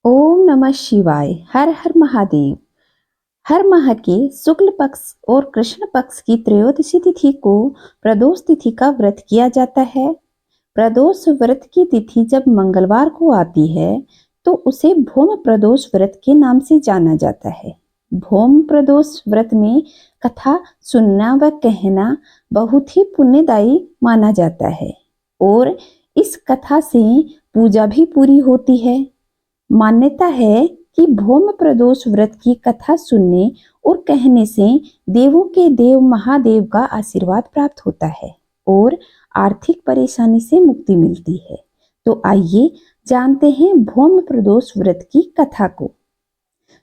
ओम नमः शिवाय। हर हर महादेव। हर माह के शुक्ल पक्ष और कृष्ण पक्ष की त्रयोदशी तिथि को प्रदोष तिथि का व्रत किया जाता है। प्रदोष व्रत की तिथि जब मंगलवार को आती है तो उसे भौम प्रदोष व्रत के नाम से जाना जाता है। भौम प्रदोष व्रत में कथा सुनना व कहना बहुत ही पुण्यदायी माना जाता है और इस कथा से पूजा भी पूरी होती है। मान्यता है कि भौम प्रदोष व्रत की कथा सुनने और कहने से देवों के देव महादेव का आशीर्वाद प्राप्त होता है और आर्थिक परेशानी से मुक्ति मिलती है। तो आइए जानते हैं भौम प्रदोष व्रत की कथा को।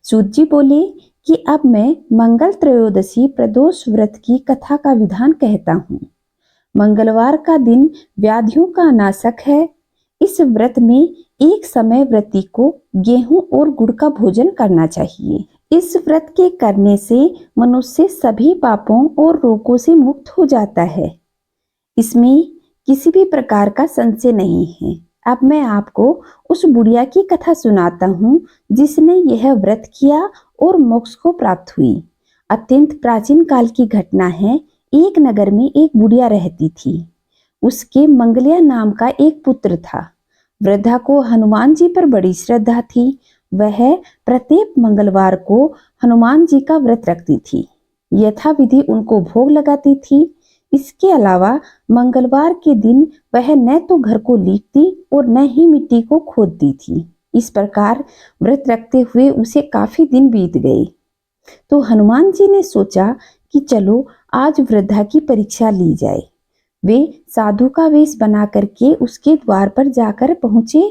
सूत जी बोले कि अब मैं मंगल त्रयोदशी प्रदोष व्रत की कथा का विधान कहता हूँ। मंगलवार का दिन व्याधियों का नाशक है। इस व्रत में एक समय व्रती को गेहूं और गुड़ का भोजन करना चाहिए। इस व्रत के करने से मनुष्य सभी पापों और रोगों से मुक्त हो जाता है। इसमें किसी भी प्रकार का संशय नहीं है। अब मैं आपको उस बुढ़िया की कथा सुनाता हूँ जिसने यह व्रत किया और मोक्ष को प्राप्त हुई। अत्यंत प्राचीन काल की घटना है। एक नगर में एक बुढ़िया रहती थी। उसके मंगलिया नाम का एक पुत्र था। वृद्धा को हनुमान जी पर बड़ी श्रद्धा थी। वह प्रत्येक मंगलवार को हनुमान जी का व्रत रखती थी। यथाविधि उनको भोग लगाती थी। इसके अलावा मंगलवार के दिन वह न तो घर को लीपती और न ही मिट्टी को खोदती थी। इस प्रकार व्रत रखते हुए उसे काफी दिन बीत गए। तो हनुमान जी ने सोचा कि चलो आज वृद्धा की परीक्षा ली जाए। वे साधु का वेश बना करके उसके द्वार पर जाकर पहुंचे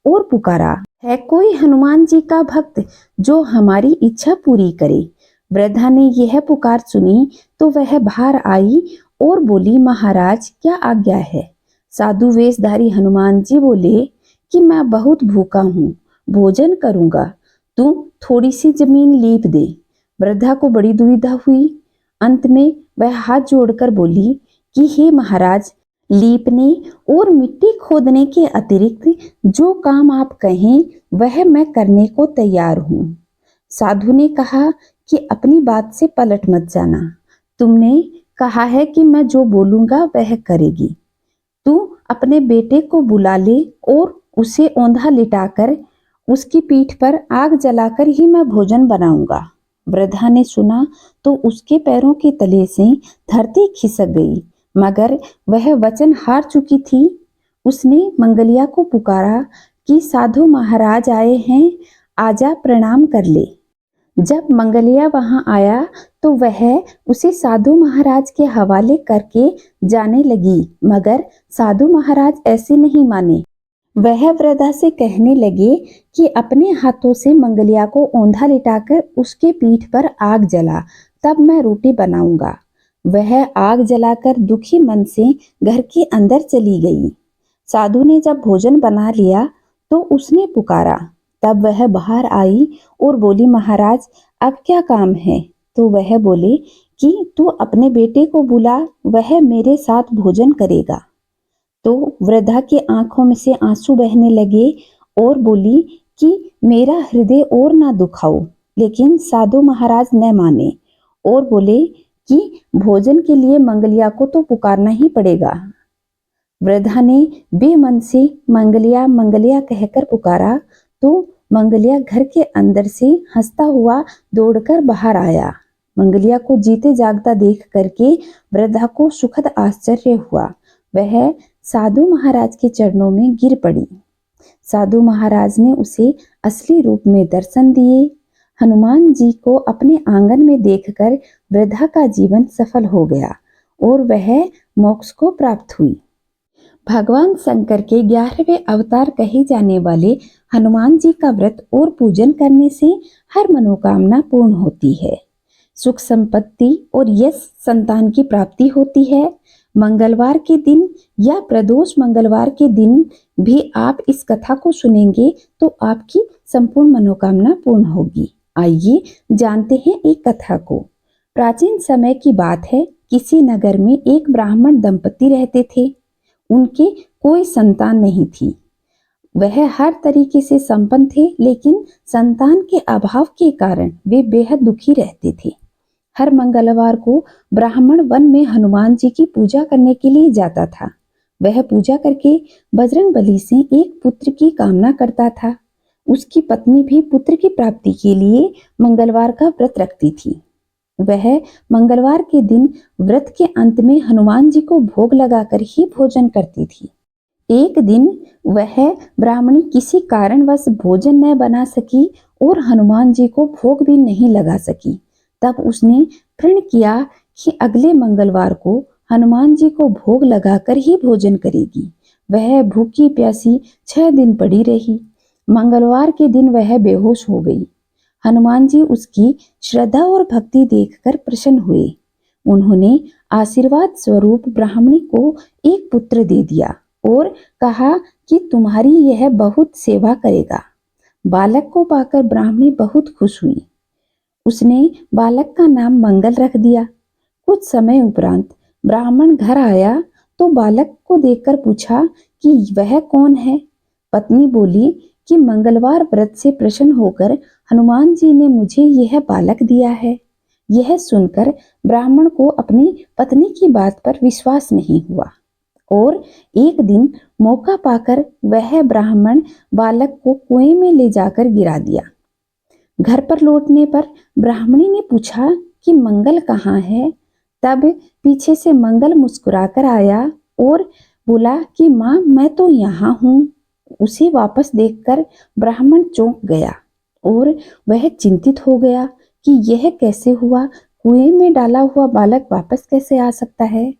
और पुकारा, है कोई हनुमान जी का भक्त जो हमारी इच्छा पूरी करे। वृद्धा ने यह पुकार सुनी तो वह बाहर आई और बोली, महाराज क्या आज्ञा है। साधु वेशधारी हनुमान जी बोले कि मैं बहुत भूखा हूँ, भोजन करूंगा, तू थोड़ी सी जमीन लीप दे। वृद्धा को बड़ी दुविधा हुई। अंत में वह हाथ जोड़कर बोली कि हे महाराज, लीपने और मिट्टी खोदने के अतिरिक्त जो काम आप कहें वह मैं करने को तैयार हूँ। साधु ने कहा कि अपनी बात से पलट मत जाना। तुमने कहा है कि मैं जो बोलूंगा वह करेगी। तू अपने बेटे को बुला ले और उसे औंधा लिटाकर उसकी पीठ पर आग जलाकर ही मैं भोजन बनाऊंगा। वृद्धा ने सुना तो उसके पैरों के तले से धरती खिसक गई, मगर वह वचन हार चुकी थी। उसने मंगलिया को पुकारा कि साधु महाराज आए हैं, आजा प्रणाम कर ले। जब मंगलिया वहां आया तो वह उसे साधु महाराज के हवाले करके जाने लगी, मगर साधु महाराज ऐसे नहीं माने। वह वृद्धा से कहने लगे कि अपने हाथों से मंगलिया को औंधा लिटाकर उसके पीठ पर आग जला, तब मैं रोटी बनाऊंगा। वह आग जलाकर दुखी मन से घर के अंदर चली गई। साधु ने जब भोजन बना लिया तो उसने पुकारा। तब वह बाहर आई और बोली, महाराज अब क्या काम है। तो वह बोले कि तू अपने बेटे को बुला, वह मेरे साथ भोजन करेगा। तो वृद्धा की आंखों में से आंसू बहने लगे और बोली कि मेरा हृदय और ना दुखाओ। लेकिन साधु महाराज न माने और बोले कि भोजन के लिए मंगलिया को तो पुकारना ही पड़ेगा। वृद्धा ने बेमन से मंगलिया मंगलिया कहकर पुकारा तो मंगलिया घर के अंदर से हंसता हुआ दौड़कर बाहर आया। मंगलिया को जीते जागता देख करके वृद्धा को सुखद आश्चर्य हुआ। वह साधु महाराज के चरणों में गिर पड़ी। साधु महाराज ने उसे असली रूप में दर्शन दिए। हनुमान जी को अपने आंगन में देखकर वृद्धा का जीवन सफल हो गया और वह मोक्ष को प्राप्त हुई। भगवान शंकर के 11वें अवतार कहे जाने वाले हनुमान जी का व्रत और पूजन करने से हर मनोकामना पूर्ण होती है। सुख संपत्ति और यश संतान की प्राप्ति होती है। मंगलवार के दिन या प्रदोष मंगलवार के दिन भी आप इस कथा को सुनेंगे तो आपकी संपूर्ण मनोकामना पूर्ण होगी। आइए जानते हैं एक कथा को। प्राचीन समय की बात है। किसी नगर में एक ब्राह्मण दंपति रहते थे। उनके कोई संतान नहीं थी। वह हर तरीके से संपन्न थे, लेकिन संतान के अभाव के कारण वे बेहद दुखी रहते थे। हर मंगलवार को ब्राह्मण वन में हनुमान जी की पूजा करने के लिए जाता था। वह पूजा करके बजरंगबली से एक पुत्र की कामना करता था। उसकी पत्नी भी पुत्र की प्राप्ति के लिए मंगलवार का व्रत रखती थी। वह मंगलवार के दिन व्रत के अंत में हनुमान जी को भोग लगाकर ही भोजन करती थी। एक दिन वह ब्राह्मणी किसी कारणवश भोजन न बना सकी और हनुमान जी को भोग भी नहीं लगा सकी। तब उसने प्रण किया कि अगले मंगलवार को हनुमान जी को भोग लगाकर ही भोजन करेगी। वह भूखी प्यासी 6 दिन पड़ी रही। मंगलवार के दिन वह बेहोश हो गई। हनुमान जी उसकी श्रद्धा और भक्ति देखकर प्रसन्न हुए। उन्होंने आशीर्वाद स्वरूप ब्राह्मणी को एक पुत्र दे दिया और कहा कि तुम्हारी यह बहुत सेवा करेगा। बालक को पाकर ब्राह्मणी बहुत खुश हुई। उसने बालक का नाम मंगल रख दिया। कुछ समय उपरांत ब्राह्मण घर आया तो बालक को देखकर पूछा कि वह कौन है। पत्नी बोली कि मंगलवार व्रत से प्रसन्न होकर हनुमान जी ने मुझे यह बालक दिया है। यह सुनकर ब्राह्मण को अपनी पत्नी की बात पर विश्वास नहीं हुआ और एक दिन मौका पाकर वह ब्राह्मण बालक को कुएं में ले जाकर गिरा दिया। घर पर लौटने पर ब्राह्मणी ने पूछा कि मंगल कहाँ है। तब पीछे से मंगल मुस्कुराकर आया और बोला कि माँ, मैं तो यहाँ हूँ। उसे वापस देखकर ब्राह्मण चौंक गया और वह चिंतित हो गया कि यह कैसे हुआ, कुएं में डाला हुआ बालक वापस कैसे आ सकता है।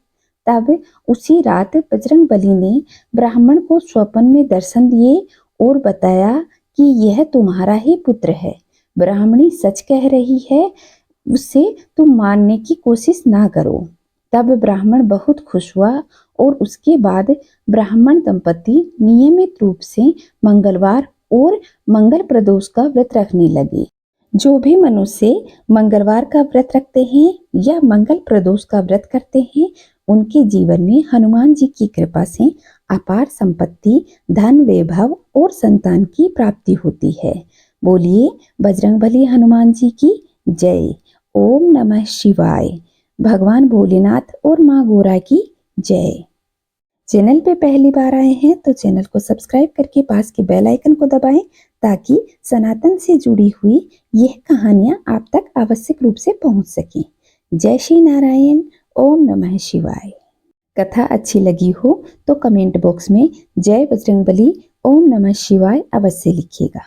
तब उसी रात बजरंगबली ने ब्राह्मण को स्वप्न में दर्शन दिए और बताया कि यह तुम्हारा ही पुत्र है। ब्राह्मणी सच कह रही है, उसे तुम मारने की कोशिश ना करो। तब ब्राह्मण बहुत खुश हुआ और उसके बाद ब्राह्मण दंपति नियमित रूप से मंगलवार और मंगल प्रदोष का व्रत रखने लगे। जो भी मनुष्य मंगलवार का व्रत रखते हैं या मंगल प्रदोष का व्रत करते हैं, उनके जीवन में हनुमान जी की कृपा से अपार संपत्ति, धन, वैभव और संतान की प्राप्ति होती है। बोलिए बजरंगबली हनुमान जी की जय। ओम नमः शिवाय। भगवान भोलेनाथ और माँ गोरा की जय। चैनल पे पहली बार आए हैं तो चैनल को सब्सक्राइब करके पास के बेल आइकन को दबाएं ताकि सनातन से जुड़ी हुई यह कहानियां आप तक आवश्यक रूप से पहुंच सके। जय श्री नारायण। ओम नमः शिवाय। कथा अच्छी लगी हो तो कमेंट बॉक्स में जय बजरंगबली, ओम नमः शिवाय अवश्य लिखिएगा।